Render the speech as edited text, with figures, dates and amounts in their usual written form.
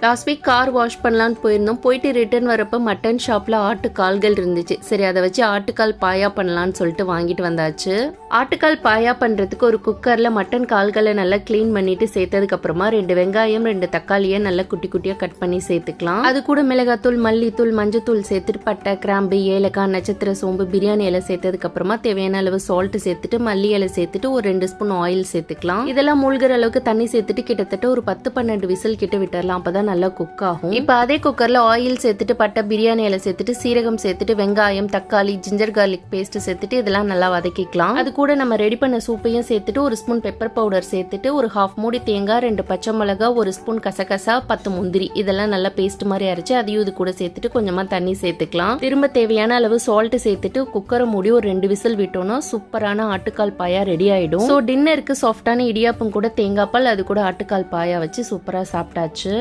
Last week car wash பண்ணலான்னு போயிருந்தோம். போயிட்டு ரிட்டர்ன் வரப்போ மட்டன் ஷாப்பில் ஆட்டுக்கால்கள் இருந்துச்சு. சரி, அதை வச்சு ஆட்டுக்கால் பாயா பண்ணலான்னு சொல்லிட்டு வாங்கிட்டு வந்தாச்சு. ஆட்டுக்கால் பாயா பண்ணுறதுக்கு ஒரு குக்கரில் மட்டன் கால்களை நல்லா க்ளீன் பண்ணிட்டு சேர்த்ததுக்கப்புறமா 2 வெங்காயம் 2 தக்காளியை நல்லா குட்டி குட்டியாக கட் பண்ணி சேர்த்துக்கலாம். அது கூட மிளகாத்தூள், மல்லித்தூள், மஞ்சத்தூள் சேர்த்துட்டு பட்டை, கிராம்பு, ஏலக்காய், நட்சத்திர சோம்பு, பிரியாணி இலை சேர்த்ததுக்கப்புறமா தேவையான அளவு சால்ட் சேர்த்துட்டு மல்லி இலை சேர்த்துட்டு ஒரு 2 ஸ்பூன் ஆயில் சேர்த்துக்கலாம். இதெல்லாம் மூழ்கிற அளவுக்கு தண்ணி சேர்த்துட்டு கிட்டத்தட்ட ஒரு 10-12 விசில் கிட்ட விட்டுறலாம். அப்பதான் நல்லா குக் ஆகும். இப்ப அதே குக்கர்ல ஆயில் சேர்த்துட்டு பட்டை, பிரியாணி இலை சேர்த்துட்டு சீரகம் சேர்த்துட்டு வெங்காயம், தக்காளி, ஜிஞ்சர் கார்லிக் பேஸ்ட் சேர்த்துட்டு இதெல்லாம் நல்லா வதக்கிக்கலாம். அது கூட நம்ம ரெடி பண்ண சூப்பையும் சேர்த்துட்டு 1 ஸ்பூன் பெப்பர் பவுடர் சேர்த்துட்டு ஒரு 1/2 மூடி தேங்காய், 2 பச்சை மிளகாய், 1 ஸ்பூன் கசகசா, 10 முந்திரி இதெல்லாம் நல்லா பேஸ்ட் மாதிரி அரைச்சு அதையும் இது கூட சேர்த்துட்டு கொஞ்சமா தண்ணி சேர்த்துக்கலாம். திரும்ப தேவையான அளவு சால்ட் சேர்த்துட்டு குக்கரை மூடி ஒரு 2 விசில் விட்டோம்னா சூப்பரான ஆட்டுக்கால் பாயா ரெடி ஆயிடும். சோ டின்னருக்கு சாஃப்டான இடியாப்பம் கூட தேங்காய் பால், அது கூட ஆட்டுக்கால் பாயா வச்சு சூப்பரா சாப்பிட்டாச்சு.